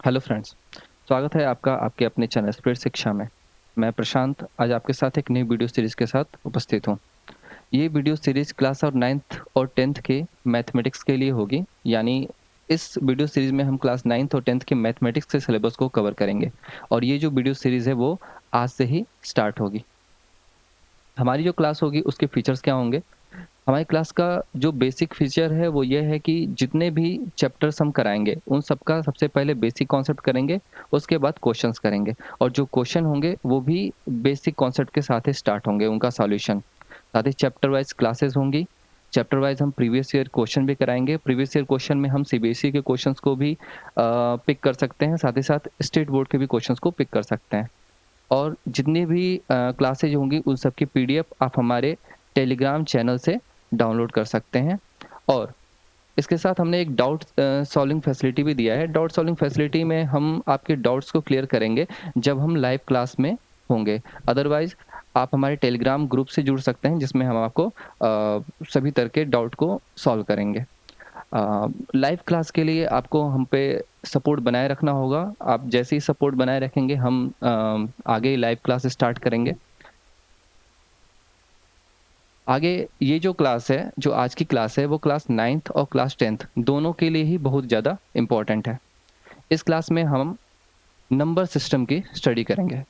Hello friends, स्वागत है आपका आपके अपने चैनल स्पीड शिक्षा में। मैं प्रशांत आज आपके साथ एक नई वीडियो सीरीज़ के साथ उपस्थित हूँ। ये वीडियो सीरीज़ क्लास और 9th और 10th के मैथमेटिक्स के लिए होगी, यानी इस वीडियो सीरीज़ में हम क्लास 9th और 10th के मैथमेटिक्स के सिलेबस को कवर करेंगे और ये जो वीडियो सीरीज़ है वो आज से ही स्टार्ट होगी। हमारी जो क्लास होगी उसके फीचर्स क्या होंगे? हमारी क्लास का जो बेसिक फीचर है वो ये है कि जितने भी चैप्टर्स हम कराएँगे, उन सबका सबसे पहले बेसिक कॉन्सेप्ट करेंगे, उसके बाद क्वेश्चंस करेंगे और जो क्वेश्चन होंगे वो भी बेसिक कॉन्सेप्ट के साथ ही स्टार्ट होंगे, उनका सॉल्यूशन। साथ ही चैप्टर वाइज़ क्लासेस होंगी, चैप्टर वाइज़ हम प्रीवियस ईयर क्वेश्चन भी कराएँगे, प्रीवियस ईयर क्वेश्चन में हम सीबीएसई के क्वेश्चंस को भी पिक कर सकते हैं, साथ ही साथ स्टेट बोर्ड के भी क्वेश्चंस को पिक कर सकते हैं। और जितनी भी क्लासेज होंगी उन सब की पीडीएफ आप हमारे टेलीग्राम चैनल से डाउनलोड कर सकते हैं और इसके साथ हमने एक डाउट सॉल्विंग फैसिलिटी भी दिया है। डाउट सॉल्विंग फैसिलिटी में हम आपके डाउट्स को क्लियर करेंगे जब हम लाइव क्लास में होंगे। अदरवाइज़ आप हमारे टेलीग्राम ग्रुप से जुड़ सकते हैं जिसमें हम आपको सभी तरह के डाउट को सॉल्व करेंगे। लाइव क्लास के लिए आपको हम पे सपोर्ट बनाए रखना होगा। आप जैसे ही सपोर्ट बनाए रखेंगे हम आगे लाइव क्लास स्टार्ट करेंगे। आगे ये जो क्लास है, जो आज की क्लास है वो क्लास 9th और क्लास 10th दोनों के लिए ही बहुत ज़्यादा इम्पोर्टेंट है। इस क्लास में हम नंबर सिस्टम की स्टडी करेंगे।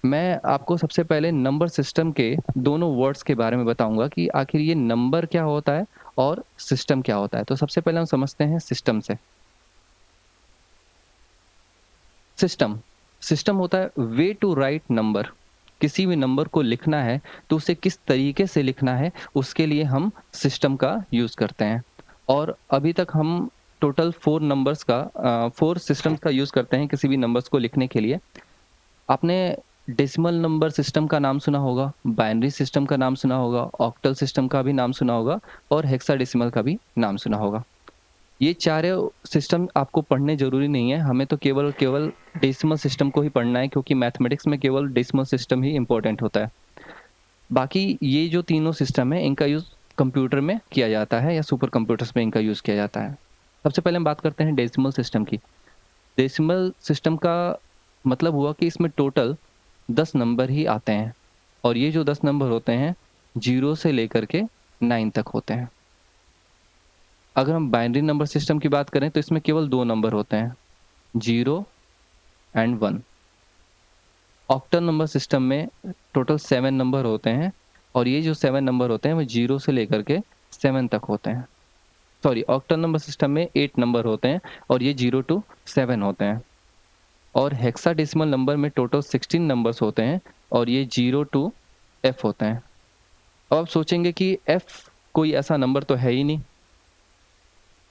मैं आपको सबसे पहले नंबर सिस्टम के दोनों वर्ड्स के बारे में बताऊँगा कि आखिर ये नंबर क्या होता है और सिस्टम क्या होता है। तो सबसे पहले हम समझते हैं सिस्टम से। सिस्टम सिस्टम होता है वे टू राइट नंबर। किसी भी नंबर को लिखना है तो उसे किस तरीके से लिखना है उसके लिए हम सिस्टम का यूज़ करते हैं। और अभी तक हम टोटल 4 नंबर्स का 4 सिस्टम्स का यूज़ करते हैं किसी भी नंबर्स को लिखने के लिए। आपने डेसिमल नंबर सिस्टम का नाम सुना होगा, बाइनरी सिस्टम का नाम सुना होगा, ऑक्टल सिस्टम का भी नाम सुना होगा और हेक्साडेसिमल का भी नाम सुना होगा। ये चारों सिस्टम आपको पढ़ने ज़रूरी नहीं है, हमें तो केवल केवल डेसिमल सिस्टम को ही पढ़ना है क्योंकि मैथमेटिक्स में केवल डेसिमल सिस्टम ही इम्पोर्टेंट होता है। बाकी ये जो तीनों सिस्टम है इनका यूज़ कंप्यूटर में किया जाता है या सुपर कंप्यूटर्स में इनका यूज़ किया जाता है। सबसे पहले हम बात करते हैं डेसिमल सिस्टम की। डेसिमल सिस्टम का मतलब हुआ कि इसमें टोटल 10 नंबर ही आते हैं और ये जो 10 नंबर होते हैं 0 से लेकर के 9 तक होते हैं। अगर हम बाइनरी नंबर सिस्टम की बात करें तो इसमें केवल 2 नंबर होते हैं, 0 एंड 1। ऑक्टल नंबर सिस्टम में टोटल 7 नंबर होते हैं और ये जो 7 नंबर होते हैं वो 0 से लेकर के 7 तक होते हैं। सॉरी, ऑक्टल नंबर सिस्टम में 8 नंबर होते हैं और ये 0 टू 7 होते हैं। और हेक्साडेसिमल नंबर में टोटल 16 नंबर्स होते हैं और ये 0 टू F होते हैं। अब आप सोचेंगे कि F कोई ऐसा नंबर तो है ही नहीं,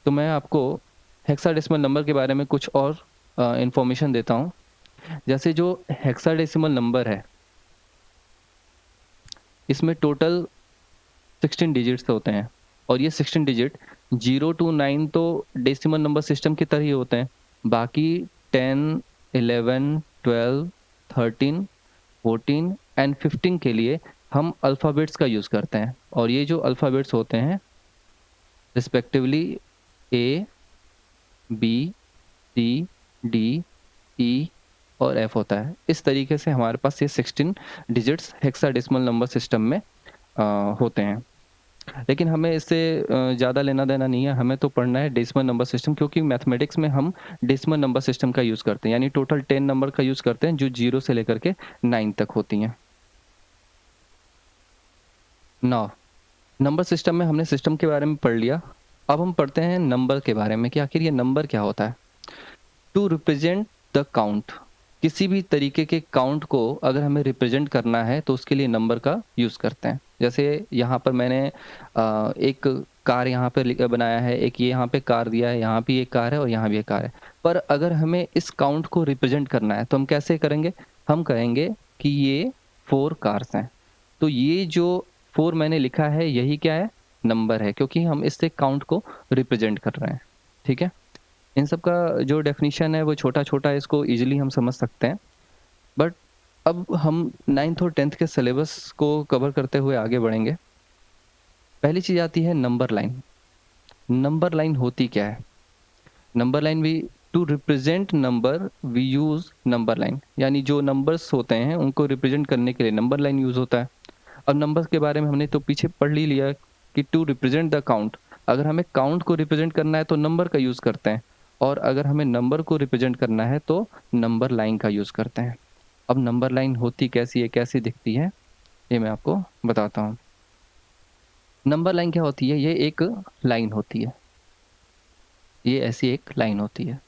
तो मैं आपको हेक्साडेसिमल नंबर के बारे में कुछ और इन्फॉर्मेशन देता हूँ। जैसे जो हेक्साडेसिमल नंबर है, इसमें टोटल 16 डिजिट्स होते हैं और ये 16 डिजिट 0 टू 9 तो डेसिमल नंबर सिस्टम की तरह ही होते हैं। बाकी 10, 11, 12, 13, 14 एंड 15 के लिए हम अल्फ़ाबेट्स का यूज़ करते हैं और ये जो अल्फ़ाबेट्स होते हैं respectively A, B, C, D, E और F होता है। इस तरीके से हमारे पास ये 16 डिजिट्स हेक्साडेसिमल नंबर सिस्टम में होते हैं। लेकिन हमें इससे ज़्यादा लेना-देना नहीं है, हमें तो पढ़ना है डेसिमल नंबर सिस्टम क्योंकि मैथमेटिक्स में हम डेसिमल नंबर सिस्टम का यूज़ करते हैं, यानी टोटल 10 नंबर का यूज़ करते हैं जो 0 से लेकर के 9 तक होती हैं। नाउ नंबर सिस्टम में हमने सिस्टम के बारे में पढ़ लिया, अब हम पढ़ते हैं नंबर के बारे में कि आखिर ये नंबर क्या होता है। टू रिप्रेजेंट द काउंट, किसी भी तरीके के काउंट को अगर हमें रिप्रेजेंट करना है तो उसके लिए नंबर का यूज़ करते हैं। जैसे यहाँ पर मैंने एक कार यहाँ पे बनाया है, एक ये यहाँ पे कार दिया है, यहाँ भी एक कार है और यहाँ भी एक कार है। पर अगर हमें इस काउंट को रिप्रेजेंट करना है तो हम कैसे करेंगे? हम कहेंगे कि ये 4 कार्स हैं। तो ये जो 4 मैंने लिखा है यही क्या है? नंबर है, क्योंकि हम इससे काउंट को रिप्रेजेंट कर रहे हैं। ठीक है? इन सब का जो डेफिनिशन है वो छोटा-छोटा है, इसको ईज़िली हम समझ सकते हैं। बट अब हम 9th और 10th के सिलेबस को कवर करते हुए आगे बढ़ेंगे। पहली चीज़ आती है नंबर लाइन। नंबर लाइन होती क्या है? नंबर लाइन भी to represent number we use number line, यानी जो नंबर्स होते हैं उनको रिप्रेजेंट करने के लिए नंबर लाइन यूज होता है। अब नंबर्स के बारे में हमने तो पीछे पढ़ ही लिया कि टू रिप्रेजेंट द काउंट, अगर हमें काउंट को रिप्रेजेंट करना है तो नंबर का यूज करते हैं, और अगर हमें नंबर को रिप्रेजेंट करना है तो नंबर लाइन का यूज करते हैं। अब नंबर लाइन होती कैसी है, कैसी दिखती है, ये मैं आपको बताता हूँ। नंबर लाइन क्या होती है, ये एक लाइन होती है, ये ऐसी एक लाइन होती है।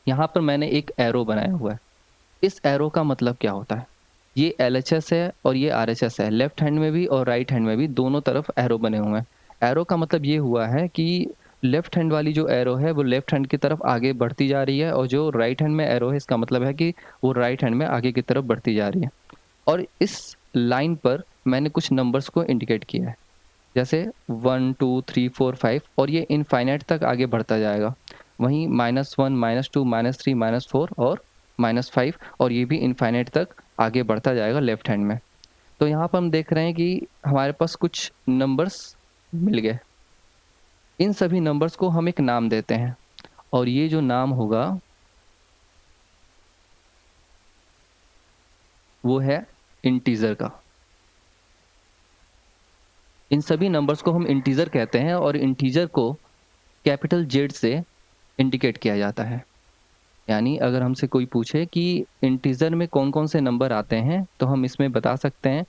यहाँ पर मैंने एक एरो बनाया हुआ है। इस एरो का मतलब क्या होता है, ये LHS है और ये RHS है, लेफ्ट हैंड में भी और राइट हैंड में भी दोनों तरफ एरो बने हुए हैं। एरो का मतलब ये हुआ है कि लेफ्ट हैंड वाली जो एरो है वो लेफ्ट हैंड की तरफ आगे बढ़ती जा रही है, और जो राइट हैंड में एरो है इसका मतलब है कि वो राइट हैंड में आगे की तरफ बढ़ती जा रही है। और इस लाइन पर मैंने कुछ नंबर्स को इंडिकेट किया है, जैसे 1 2 3 4 5, और ये इनफाइनाइट तक आगे बढ़ता जाएगा। वहीं -1 -2 -3 -4 और -5, और ये भी इनफाइनाइट तक आगे बढ़ता जाएगा लेफ्ट हैंड में। तो यहाँ पर हम देख रहे हैं कि हमारे पास कुछ नंबर्स मिल गए। इन सभी नंबर्स को हम एक नाम देते हैं, और ये जो नाम होगा वो है इंटीजर का। इन सभी नंबर्स को हम इंटीजर कहते हैं, और इंटीजर को कैपिटल जेड से इंडिकेट किया जाता है। यानी अगर हमसे कोई पूछे कि इंटीजर में कौन कौन से नंबर आते हैं, तो हम इसमें बता सकते हैं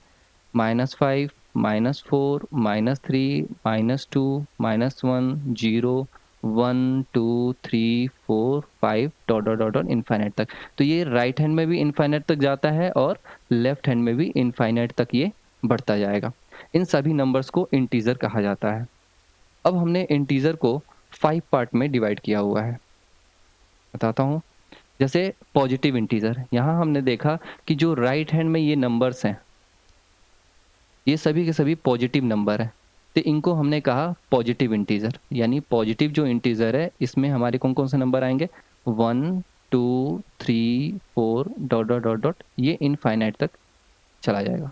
-5 -4 -3 -2 -1 0 1 2 3 4 5 dot dot dot dot infinite तक। तो ये राइट हैंड में भी इनफाइनाइट तक जाता है और लेफ्ट हैंड में भी इनफाइनाइट तक ये बढ़ता जाएगा। इन सभी नंबर्स को इंटीजर कहा जाता है। अब हमने इंटीजर को 5 पार्ट में डिवाइड किया हुआ है, बताता हूँ। जैसे पॉजिटिव इंटीजर, यहाँ हमने देखा कि जो राइट हैंड में ये नंबर्स हैं ये सभी के सभी पॉजिटिव नंबर हैं, तो इनको हमने कहा पॉजिटिव इंटीजर। यानी पॉजिटिव जो इंटीजर है इसमें हमारे कौन कौन से नंबर आएंगे, 1 2 3 4 डॉट डॉट डॉट डॉट, ये इनफाइनाइट तक चला जाएगा।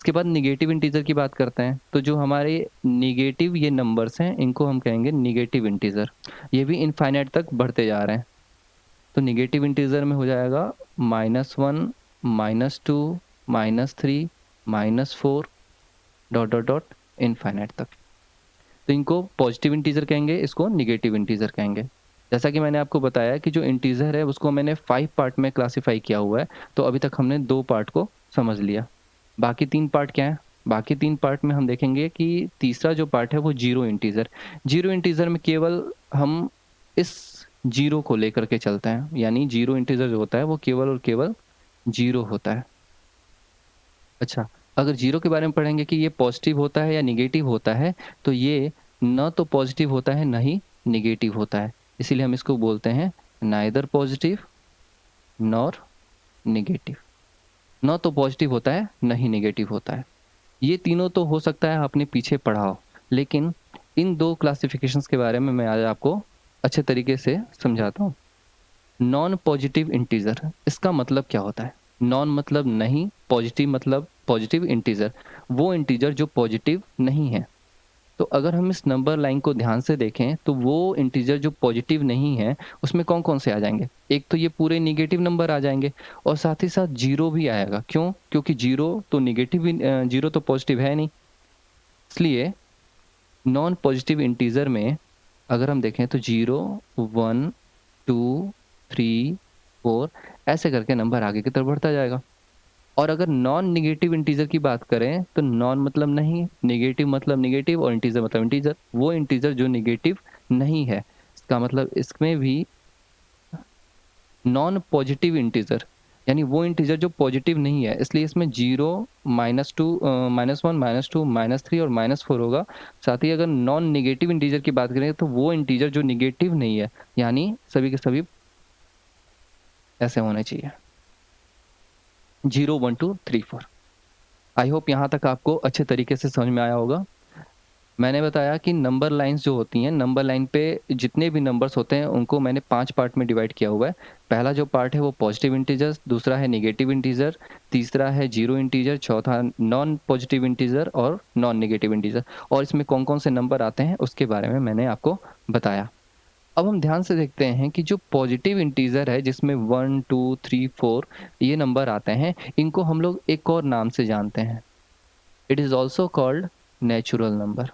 इसके बाद निगेटिव इंटीजर की बात करते हैं, तो जो हमारे निगेटिव ये नंबर्स हैं इनको हम कहेंगे निगेटिव इंटीजर। ये भी इनफाइनाइट तक बढ़ते जा रहे हैं। तो निगेटिव इंटीजर में हो जाएगा -1 -2 -3 -4 डॉट डॉट डॉट इनफाइनाइट तक। तो इनको पॉजिटिव इंटीजर कहेंगे, इसको निगेटिव इंटीजर कहेंगे। जैसा कि मैंने आपको बताया कि जो इंटीजर है उसको मैंने 5 पार्ट में क्लासिफाई किया हुआ है, तो अभी तक हमने 2 पार्ट को समझ लिया। बाकी 3 पार्ट क्या है, बाकी 3 पार्ट में हम देखेंगे कि तीसरा जो पार्ट है वो जीरो इंटीजर। जीरो इंटीजर में केवल हम इस जीरो को लेकर के चलते हैं, यानी जीरो इंटीजर जो होता है वो केवल और केवल जीरो होता है। अच्छा, अगर जीरो के बारे में पढ़ेंगे कि ये पॉजिटिव होता है या निगेटिव होता है, तो ये न तो पॉजिटिव होता है न ही निगेटिव होता है, इसीलिए हम इसको बोलते हैं नाइदर पॉजिटिव नॉर निगेटिव। न तो पॉजिटिव होता है न ही निगेटिव होता है। ये तीनों तो हो सकता है आपने पीछे पढ़ा हो, लेकिन इन 2 क्लासिफिकेशंस के बारे में मैं आज आपको अच्छे तरीके से समझाता हूँ। नॉन पॉजिटिव इंटीजर, इसका मतलब क्या होता है, नॉन मतलब नहीं, पॉजिटिव मतलब पॉजिटिव इंटीजर, वो इंटीजर जो पॉजिटिव नहीं है। तो अगर हम इस नंबर लाइन को ध्यान से देखें तो वो इंटीजर जो पॉजिटिव नहीं है उसमें कौन कौन से आ जाएंगे, एक तो ये पूरे निगेटिव नंबर आ जाएंगे, और साथ ही साथ जीरो भी आएगा। क्यों, क्योंकि जीरो तो निगेटिव, जीरो तो पॉजिटिव है नहीं। इसलिए नॉन पॉजिटिव इंटीजर में अगर हम देखें तो 0 1 2 3 4 ऐसे करके नंबर आगे की तरफ बढ़ता जाएगा। और अगर नॉन निगेटिव इंटीजर की बात करें तो नॉन मतलब नहीं, निगेटिव मतलब निगेटिव, और इंटीजर मतलब इंटीजर, वो इंटीजर जो निगेटिव नहीं है। इसका मतलब इसमें भी नॉन पॉजिटिव इंटीजर, यानी वो इंटीजर जो पॉजिटिव नहीं है, इसलिए इसमें 0 -2 -1 -2 -3 और -4 होगा। साथ ही अगर नॉन निगेटिव इंटीजर की बात करें तो वो इंटीजर जो निगेटिव नहीं है, यानी सभी के सभी ऐसे होने चाहिए 0 1 2 3 4। आई होप यहाँ तक आपको अच्छे तरीके से समझ में आया होगा। मैंने बताया कि नंबर लाइंस जो होती हैं, नंबर लाइन पे जितने भी नंबर्स होते हैं उनको मैंने 5 पार्ट में डिवाइड किया हुआ है। पहला जो पार्ट है वो पॉजिटिव इंटीजर, दूसरा है निगेटिव इंटीजर, तीसरा है जीरो इंटीजर, चौथा नॉन पॉजिटिव इंटीजर और नॉन निगेटिव इंटीजर। और इसमें कौन कौन से नंबर आते हैं उसके बारे में मैंने आपको बताया। अब हम ध्यान से देखते हैं कि जो पॉजिटिव इंटीजर है जिसमें 1 2 3 4 ये नंबर आते हैं, इनको हम लोग एक और नाम से जानते हैं। It is also called natural number.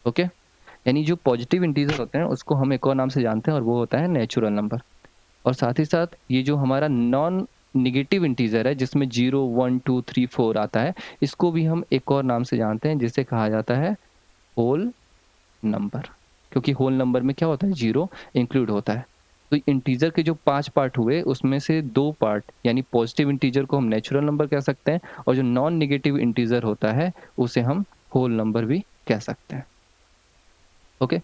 Okay, यानी जो पॉजिटिव इंटीजर होते हैं उसको हम एक और नाम से जानते हैं और वो होता है नेचुरल नंबर। और साथ ही साथ ये जो हमारा नॉन निगेटिव इंटीजर है जिसमें 0 1 2 3 4 आता है, इसको भी हम एक और नाम से जानते हैं जिसे कहा जाता है होल नंबर। क्योंकि होल नंबर में क्या होता है, 0 इंक्लूड होता है। तो इंटीजर के जो 5 पार्ट हुए उसमें से 2 पार्ट यानी पॉजिटिव इंटीजर को हम नेचुरल नंबर कह सकते हैं, और जो नॉन निगेटिव इंटीजर होता है उसे हम होल नंबर भी कह सकते हैं। ओके,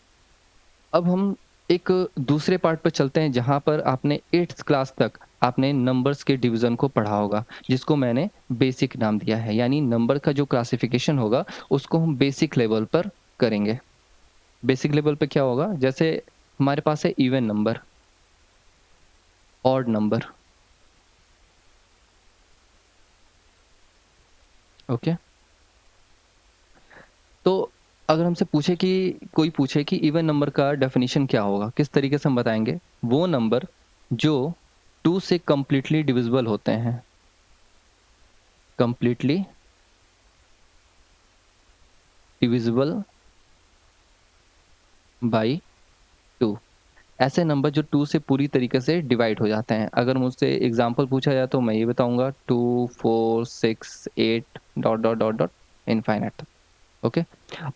अब हम एक दूसरे पार्ट पर चलते हैं जहां पर आपने 8th क्लास तक आपने नंबर्स के डिवीजन को पढ़ा होगा, जिसको मैंने बेसिक नाम दिया है। यानी नंबर का जो क्लासिफिकेशन होगा उसको हम बेसिक लेवल पर करेंगे। बेसिक लेवल पे क्या होगा, जैसे हमारे पास है even number, odd number. Okay, तो अगर हमसे पूछे कि कोई पूछे कि इवन नंबर का डेफिनेशन क्या होगा, किस तरीके से हम बताएंगे, वो नंबर जो 2 से कंप्लीटली डिविजिबल होते हैं, कंप्लीटली डिविजिबल बाई 2। ऐसे नंबर जो 2 से पूरी तरीके से डिवाइड हो जाते हैं। अगर मुझसे एग्जांपल पूछा जाए तो मैं ये बताऊंगा 2 4 6 8 dot dot dot dot infinite. Okay,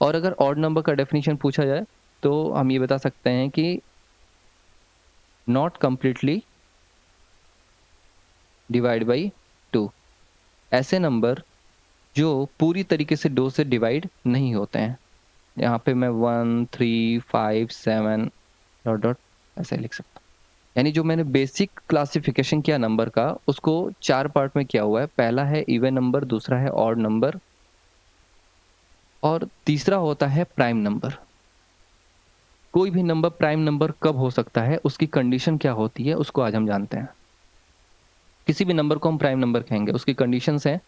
और अगर ऑड नंबर का डेफिनेशन पूछा जाए तो हम ये बता सकते हैं कि नॉट कंप्लीटली डिवाइड बाई 2। ऐसे नंबर जो पूरी तरीके से 2 से डिवाइड नहीं होते हैं। यहाँ पे मैं 1 3 5 7 डॉट डॉट ऐसे लिख सकता हूँ। यानी जो मैंने बेसिक क्लासिफिकेशन किया नंबर का, उसको 4 पार्ट में किया हुआ है। पहला है इवन नंबर, दूसरा है ऑड नंबर, और तीसरा होता है प्राइम नंबर। कोई भी नंबर प्राइम नंबर कब हो सकता है, उसकी कंडीशन क्या होती है, उसको आज हम जानते हैं। किसी भी नंबर को हम प्राइम नंबर कहेंगे, उसकी कंडीशंस हैं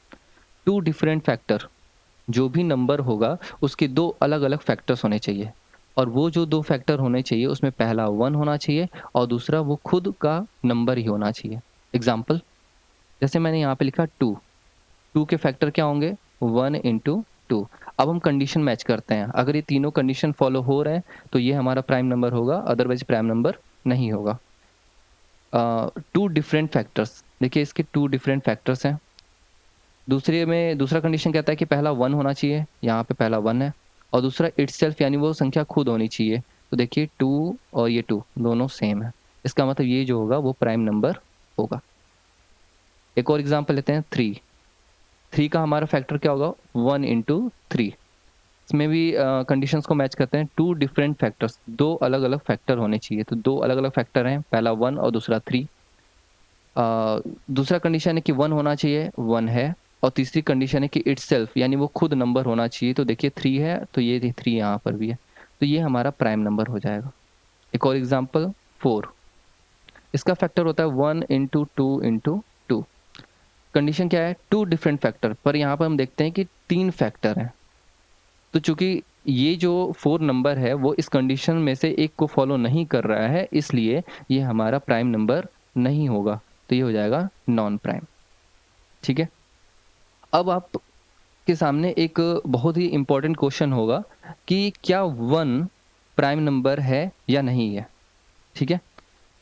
2 डिफरेंट फैक्टर। जो भी नंबर होगा उसके 2 अलग अलग फैक्टर्स होने चाहिए, और वो जो 2 फैक्टर होने चाहिए उसमें पहला 1 होना चाहिए और दूसरा वो खुद का नंबर ही होना चाहिए। एग्जाम्पल, जैसे मैंने यहाँ पे लिखा 2, 2 के फैक्टर क्या होंगे, 1 इंटू 2। अब हम कंडीशन मैच करते हैं, अगर ये तीनों कंडीशन फॉलो हो रहे हैं तो ये हमारा प्राइम नंबर होगा, अदरवाइज प्राइम नंबर नहीं होगा। 2 डिफरेंट फैक्टर्स, देखिए इसके 2 डिफरेंट फैक्टर्स हैं। दूसरे में दूसरा कंडीशन कहता है कि पहला 1 होना चाहिए, यहाँ पे पहला 1 है, और दूसरा इटसेल्फ यानी वो संख्या खुद होनी चाहिए। तो देखिए 2 और ये 2 दोनों सेम है, इसका मतलब ये जो होगा वो प्राइम नंबर होगा। एक और एग्जांपल लेते हैं 3। 3 का हमारा फैक्टर क्या होगा, 1 इंटू 3। इसमें भी कंडीशंस को मैच करते हैं, 2 डिफरेंट फैक्टर्स, 2 अलग अलग फैक्टर होने चाहिए। तो 2 अलग अलग फैक्टर हैं, पहला 1 और दूसरा 3। दूसरा कंडीशन है कि 1 होना चाहिए, 1 है, और तीसरी कंडीशन है कि इटसेल्फ यानी वो खुद नंबर होना चाहिए। तो देखिए 3 है तो ये 3 यहाँ पर भी है, तो ये हमारा प्राइम नंबर हो जाएगा। एक और एग्जांपल 4, इसका फैक्टर होता है 1 इंटू 2 इंटू 2। कंडीशन क्या है, 2 डिफरेंट फैक्टर, पर यहाँ पर हम देखते हैं कि 3 फैक्टर हैं। तो चूंकि ये जो 4 नंबर है वो इस कंडीशन में से एक को फॉलो नहीं कर रहा है, इसलिए ये हमारा प्राइम नंबर नहीं होगा। तो ये हो जाएगा नॉन प्राइम। ठीक है, अब आप के सामने एक बहुत ही इंपॉर्टेंट क्वेश्चन होगा कि क्या 1 प्राइम नंबर है या नहीं है। ठीक है,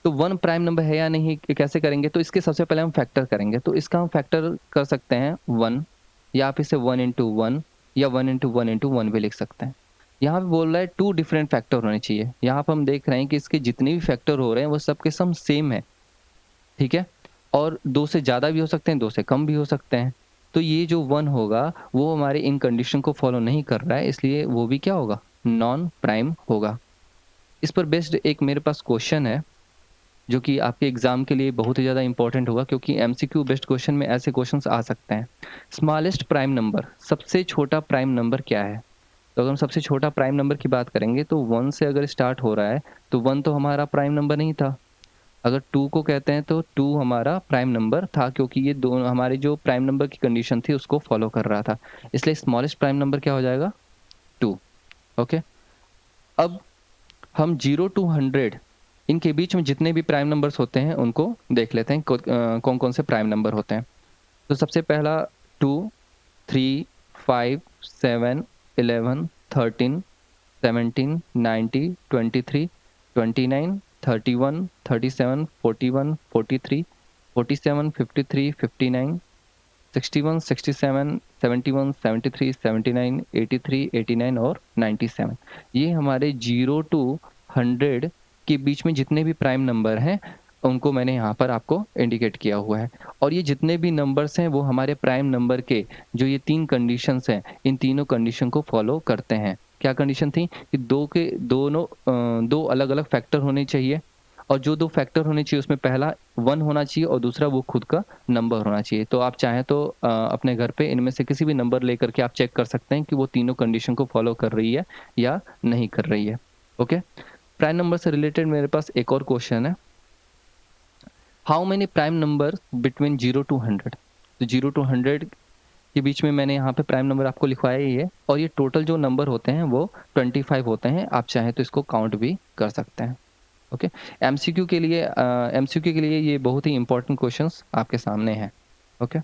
तो 1 प्राइम नंबर है या नहीं कैसे करेंगे, तो इसके सबसे पहले हम फैक्टर करेंगे। तो इसका हम फैक्टर कर सकते हैं 1, या आप इसे 1 इंटू 1 या 1 इंटू 1 इंटू 1 भी लिख सकते हैं। यहाँ पे बोल रहा है 2 डिफरेंट फैक्टर होने चाहिए। यहाँ पर हम देख रहे हैं कि इसके जितने भी फैक्टर हो रहे हैं वो सबके सम सेम है। ठीक है, और 2 से ज़्यादा भी हो सकते हैं, 2 से कम भी हो सकते हैं। तो ये जो 1 होगा वो हमारे इन कंडीशन को फॉलो नहीं कर रहा है, इसलिए वो भी क्या होगा, नॉन प्राइम होगा। इस पर बेस्ड एक मेरे पास क्वेश्चन है जो कि आपके एग्जाम के लिए बहुत ही ज़्यादा इंपॉर्टेंट होगा, क्योंकि एमसीक्यू बेस्ड क्वेश्चन में ऐसे क्वेश्चंस आ सकते हैं। स्मॉलेस्ट प्राइम नंबर, सबसे छोटा प्राइम नंबर क्या है। तो अगर हम सबसे छोटा प्राइम नंबर की बात करेंगे तो 1 से अगर स्टार्ट हो रहा है तो 1 तो हमारा प्राइम नंबर नहीं था। अगर 2 को कहते हैं तो 2 हमारा प्राइम नंबर था, क्योंकि ये दोनों हमारे जो प्राइम नंबर की कंडीशन थी उसको फॉलो कर रहा था, इसलिए स्मॉलेस्ट प्राइम नंबर क्या हो जाएगा, 2। ओके, अब हम 0 to 100 इनके बीच में जितने भी प्राइम नंबर्स होते हैं उनको देख लेते हैं कौन कौन से प्राइम नंबर होते हैं। तो सबसे पहला 2, 3, 5, 7, 11, 13, 17, 90, 23, 29, 31, 37, 41, 43, 47, 53, 59, 61, 67, 71, 73, 79, 83, 89 और 97। ये हमारे 0 to 100 के बीच में जितने भी प्राइम नंबर हैं उनको मैंने यहाँ पर आपको इंडिकेट किया हुआ है। और ये जितने भी नंबर्स हैं वो हमारे प्राइम नंबर के जो ये 3 कंडीशंस हैं, इन तीनों कंडीशन को फॉलो करते हैं। क्या कंडीशन थी कि दो अलग-अलग फैक्टर होने चाहिए, और जो 2 फैक्टर होने चाहिए उसमें पहला 1 होना चाहिए और दूसरा वो खुद का नंबर होना चाहिए। तो आप चाहें तो अपने घर पे इनमें से किसी भी नंबर लेकर के आप चेक कर सकते हैं कि वो तीनों कंडीशन को फॉलो कर रही है या नहीं कर रही है। ओके? प्राइम नंबर से रिलेटेड मेरे पास एक और क्वेश्चन है। How many prime number between 0 to 100? तो 0 to 100 के बीच में मैंने यहाँ पे प्राइम नंबर आपको लिखवाया ही है, और ये टोटल जो नंबर होते हैं वो 25 होते हैं। आप चाहें तो इसको काउंट भी कर सकते हैं। ओके? एमसीक्यू के लिए ये बहुत ही इंपॉर्टेंट क्वेश्चंस आपके सामने हैं। ओके?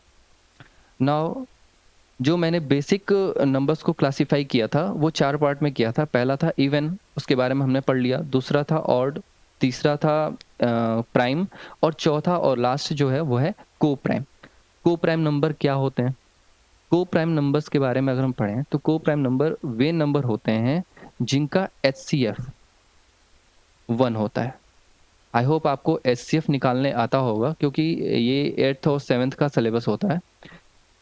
नाउ जो मैंने बेसिक नंबर्स को क्लासिफाई किया था वो 4 पार्ट में किया था। पहला था इवन, उसके बारे में हमने पढ़ लिया। दूसरा था ऑड, तीसरा था प्राइम, और चौथा और लास्ट जो है वो है को प्राइम। को प्राइम नंबर क्या होते हैं? को प्राइम नंबर्स के बारे में अगर हम पढ़ें तो को प्राइम नंबर वे नंबर होते हैं जिनका HCF 1 होता है। आई होप आपको HCF निकालने आता होगा, क्योंकि ये 8th और 7th का सिलेबस होता है।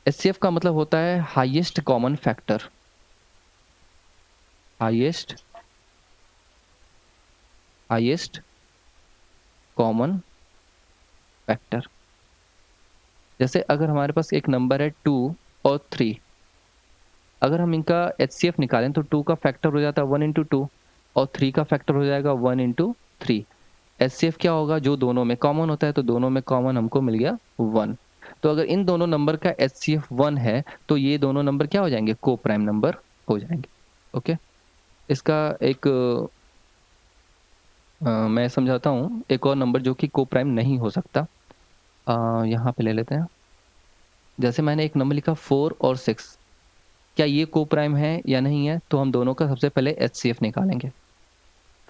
HCF का मतलब होता है highest common factor. Highest common factor. जैसे अगर हमारे पास एक नंबर है 2 और 3, अगर हम इनका HCF निकालें तो 2 का फैक्टर हो जाता है 1 इंटू 2 और 3 का फैक्टर हो जाएगा 1 इंटू 3। HCF क्या होगा? जो दोनों में कॉमन होता है, तो दोनों में कॉमन हमको मिल गया 1। तो अगर इन दोनों नंबर का HCF 1 है तो ये दोनों नंबर क्या हो जाएंगे? को प्राइम नंबर हो जाएंगे। ओके? इसका एक मैं समझाता हूँ एक और नंबर जो कि को प्राइम नहीं हो सकता। यहाँ पे ले लेते हैं। जैसे मैंने एक नंबर लिखा 4 और 6, क्या ये को प्राइम है या नहीं है? तो हम दोनों का सबसे पहले HCF निकालेंगे।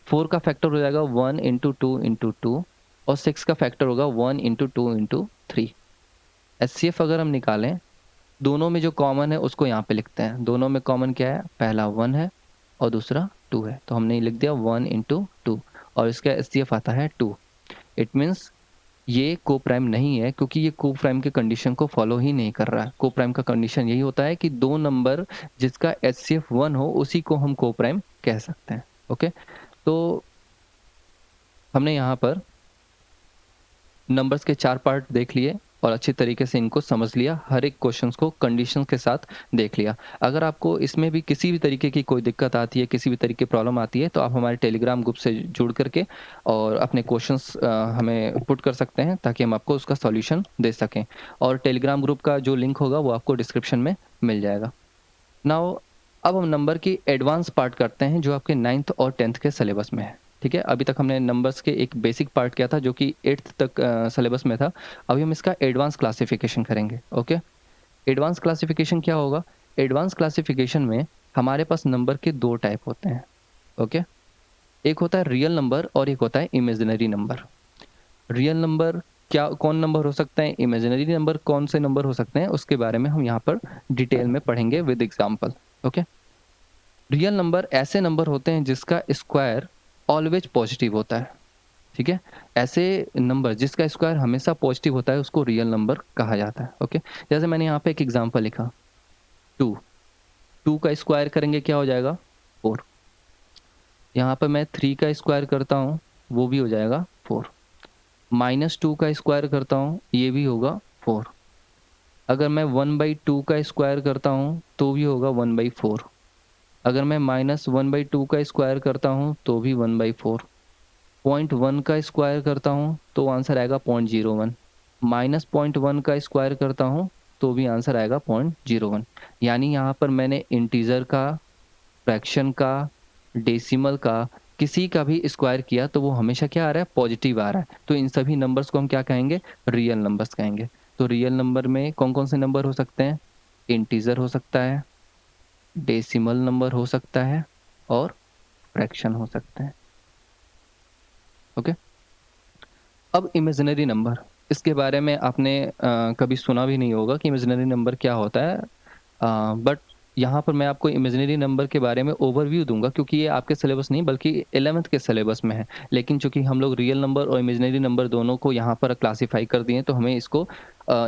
4 का फैक्टर हो जाएगा 1 इंटू 2 इंटू 2, और 6 का फैक्टर होगा 1 इंटू 2 इंटू 3। HCF अगर हम निकालें, दोनों में जो कॉमन है उसको यहाँ पे लिखते हैं। दोनों में कॉमन क्या है? पहला 1 है और दूसरा 2 है, तो हमने लिख दिया 1 इंटू 2, और इसका HCF आता है 2। इट मीन्स ये को प्राइम नहीं है, क्योंकि ये को प्राइम के कंडीशन को फॉलो ही नहीं कर रहा है। को प्राइम का कंडीशन यही होता है कि दो नंबर जिसका HCF 1 हो उसी को हम को प्राइम कह सकते हैं। ओके? तो हमने यहाँ पर नंबर्स के 4 पार्ट देख लिए और अच्छी तरीके से इनको समझ लिया, हर एक क्वेश्चंस को कंडीशंस के साथ देख लिया। अगर आपको इसमें भी किसी भी तरीके की कोई दिक्कत आती है, किसी भी तरीके की प्रॉब्लम आती है, तो आप हमारे टेलीग्राम ग्रुप से जुड़ करके और अपने क्वेश्चंस हमें पुट कर सकते हैं, ताकि हम आपको उसका सॉल्यूशन दे सकें। और टेलीग्राम ग्रुप का जो लिंक होगा वो आपको डिस्क्रिप्शन में मिल जाएगा। नाउ अब हम नंबर की एडवांस पार्ट करते हैं, जो आपके 9th और 10th के सिलेबस में है। ठीक है? अभी तक हमने नंबर्स के एक बेसिक पार्ट किया था जो कि 8th तक सिलेबस में था। अभी हम इसका एडवांस क्लासिफिकेशन करेंगे। ओके? एडवांस क्लासिफिकेशन क्या होगा? एडवांस क्लासिफिकेशन में हमारे पास नंबर के 2 टाइप होते हैं। ओके? एक होता है रियल नंबर और एक होता है इमेजिनरी नंबर। रियल नंबर कौन नंबर हो सकते हैं, इमेजिनरी नंबर कौन से नंबर हो सकते हैं, उसके बारे में हम यहाँ पर डिटेल में पढ़ेंगे with example. Okay? Real number ऐसे नंबर होते हैं जिसका स्क्वायर ऑलवेज पॉजिटिव होता है। ठीक है? ऐसे नंबर जिसका स्क्वायर हमेशा पॉजिटिव होता है उसको रियल नंबर कहा जाता है। ओके? जैसे मैंने यहाँ पे एक एग्जांपल लिखा 2, 2 का स्क्वायर करेंगे क्या हो जाएगा? 4। यहाँ पर मैं 3 का स्क्वायर करता हूँ, वो भी हो जाएगा 4। -2 का स्क्वायर करता हूँ, ये भी होगा 4। अगर मैं 1/2 का स्क्वायर करता हूँ तो भी होगा 1/4। अगर मैं -1/2 का स्क्वायर करता हूँ तो भी 1/4। 0.1 का स्क्वायर करता हूँ तो आंसर आएगा 0.01। -0.1 का स्क्वायर करता हूँ तो भी आंसर आएगा 0.01। यानी यहाँ पर मैंने इंटीजर का, फ्रैक्शन का, डेसिमल का, किसी का भी स्क्वायर किया तो वो हमेशा क्या आ रहा है, पॉजिटिव आ रहा है। तो इन सभी नंबर्स को हम क्या कहेंगे, रियल नंबर्स कहेंगे। तो रियल नंबर में कौन कौन से नंबर हो सकते हैं, इंटीजर हो सकता है, डेसिमल नंबर हो सकता है और फ्रैक्शन हो सकता है। ओके। अब इमेजिनरी नंबर, इसके बारे में आपने कभी सुना भी नहीं होगा कि इमेजिनरी नंबर क्या होता है, बट यहाँ पर मैं आपको इमेजिनरी नंबर के बारे में ओवरव्यू दूंगा, क्योंकि ये आपके सिलेबस नहीं बल्कि 11th के सिलेबस में है। लेकिन चूंकि हम लोग रियल नंबर और इमेजिनरी नंबर दोनों को यहाँ पर क्लासीफाई कर दिए, तो हमें इसको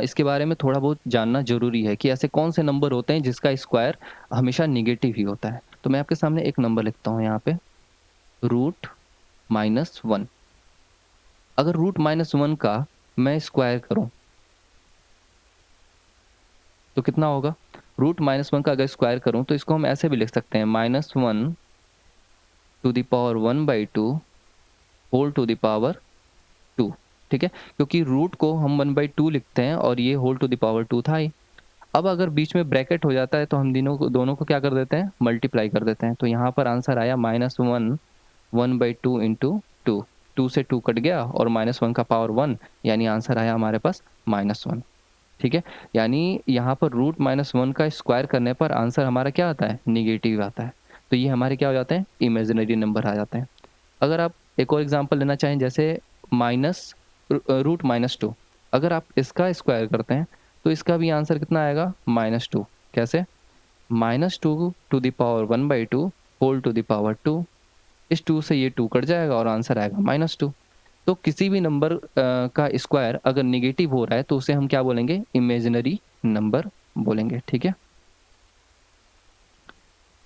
इसके बारे में थोड़ा बहुत जानना जरूरी है कि ऐसे कौन से नंबर होते हैं जिसका स्क्वायर हमेशा निगेटिव ही होता है। तो मैं आपके सामने एक नंबर लिखता हूँ यहाँ पे, √-1। अगर √-1 का मैं स्क्वायर करूं तो कितना होगा, √-1 का अगर स्क्वायर करूं तो इसको हम ऐसे भी लिख सकते हैं, -1 to the power 1/2 whole to the power 2। ठीक है, क्योंकि रूट को हम 1/2 लिखते हैं और ये होल टू द पावर 2 था ही। अब अगर बीच में ब्रैकेट हो जाता है तो हम दोनों को क्या कर देते हैं, मल्टीप्लाई कर देते हैं। तो यहाँ पर आंसर आया -1 1/2 इंटू 2। 2 से 2 कट गया और -1 का पावर 1, यानी आंसर आया हमारे पास -1। ठीक है, यानी यहाँ पर √-1 का स्क्वायर करने पर आंसर हमारा क्या आता है, निगेटिव आता है। तो ये हमारे क्या हो जाते हैं, इमेजिनरी नंबर आ जाते हैं। अगर आप एक और एग्जांपल लेना चाहें, जैसे √-2, अगर आप इसका स्क्वायर करते हैं तो इसका भी आंसर कितना आएगा, -2। कैसे, -2 to the power 1/2 whole to the power 2। इस 2 से ये 2 कट जाएगा और आंसर आएगा -2। तो किसी भी नंबर का स्क्वायर अगर निगेटिव हो रहा है तो उसे हम क्या बोलेंगे, इमेजिनरी नंबर बोलेंगे। ठीक है।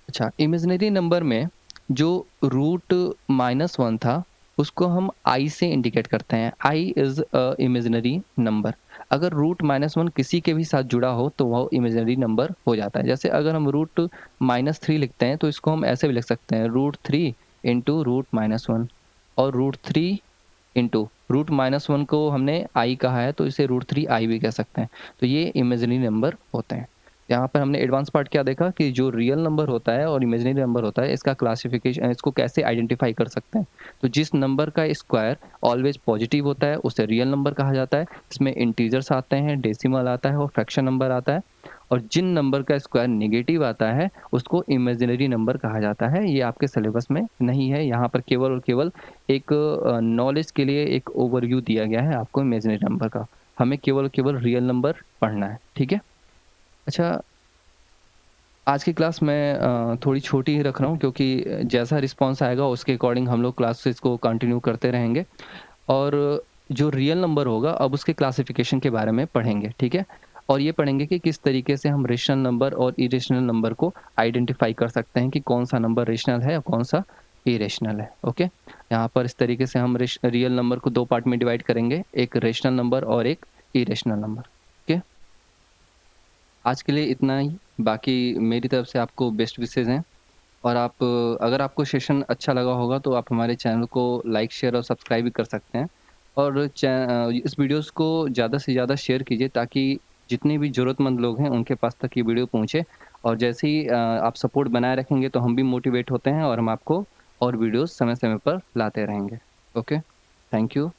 अच्छा, इमेजिनरी नंबर में जो √-1 था उसको हम आई से इंडिकेट करते हैं। I is a imaginary number. अगर √-1 किसी के भी साथ जुड़ा हो तो वह इमेजिनरी नंबर हो जाता है। जैसे अगर हम √-3 लिखते हैं तो इसको हम ऐसे भी लिख सकते हैं, √3 इंटू √-1। और √3 इंटू √-1 को हमने आई कहा है तो इसे √3 आई भी कह सकते हैं। तो ये इमेजिनरी नंबर होते हैं। यहाँ पर हमने एडवांस पार्ट क्या देखा कि जो रियल नंबर होता है और इमेजिनरी नंबर होता है, इसका क्लासिफिकेशन, इसको कैसे आइडेंटिफाई कर सकते हैं। तो जिस नंबर का स्क्वायर ऑलवेज पॉजिटिव होता है उसे रियल नंबर कहा जाता है। इसमें इंटीजर्स आते हैं, डेसिमल आता है और फ्रैक्शन नंबर आता है। और जिन नंबर का स्क्वायर नेगेटिव आता है उसको इमेजिनरी नंबर कहा जाता है। ये आपके सिलेबस में नहीं है, यहाँ पर केवल और केवल एक नॉलेज के लिए एक ओवरव्यू दिया गया है आपको इमेजिनरी नंबर का। हमें केवल और केवल रियल नंबर पढ़ना है। ठीक है। अच्छा, आज की क्लास मैं थोड़ी छोटी ही रख रहा हूँ, क्योंकि जैसा रिस्पॉन्स आएगा उसके अकॉर्डिंग हम लोग क्लासेस को कंटिन्यू करते रहेंगे। और जो रियल नंबर होगा अब उसके क्लासिफिकेशन के बारे में पढ़ेंगे। ठीक है। और ये पढ़ेंगे कि किस तरीके से हम रेशनल नंबर और इरेशनल नंबर को आइडेंटिफाई कर सकते हैं कि कौन सा नंबर रेशनल है और कौन सा इरेशनल है। ओके। यहाँ पर इस तरीके से हम रियल नंबर को दो पार्ट में डिवाइड करेंगे, एक रेशनल नंबर और एक इरेशनल नंबर। ओके। आज के लिए इतना ही। बाकी मेरी तरफ से आपको बेस्ट विशेज़ हैं। और आप, अगर आपको सेशन अच्छा लगा होगा तो आप हमारे चैनल को लाइक, शेयर और सब्सक्राइब भी कर सकते हैं। और इस वीडियोस को ज़्यादा से ज़्यादा शेयर कीजिए ताकि जितने भी ज़रूरतमंद लोग हैं उनके पास तक ये वीडियो पहुँचे। और जैसे ही आप सपोर्ट बनाए रखेंगे तो हम भी मोटिवेट होते हैं और हम आपको और वीडियोस समय-समय पर लाते रहेंगे। Okay, thank you.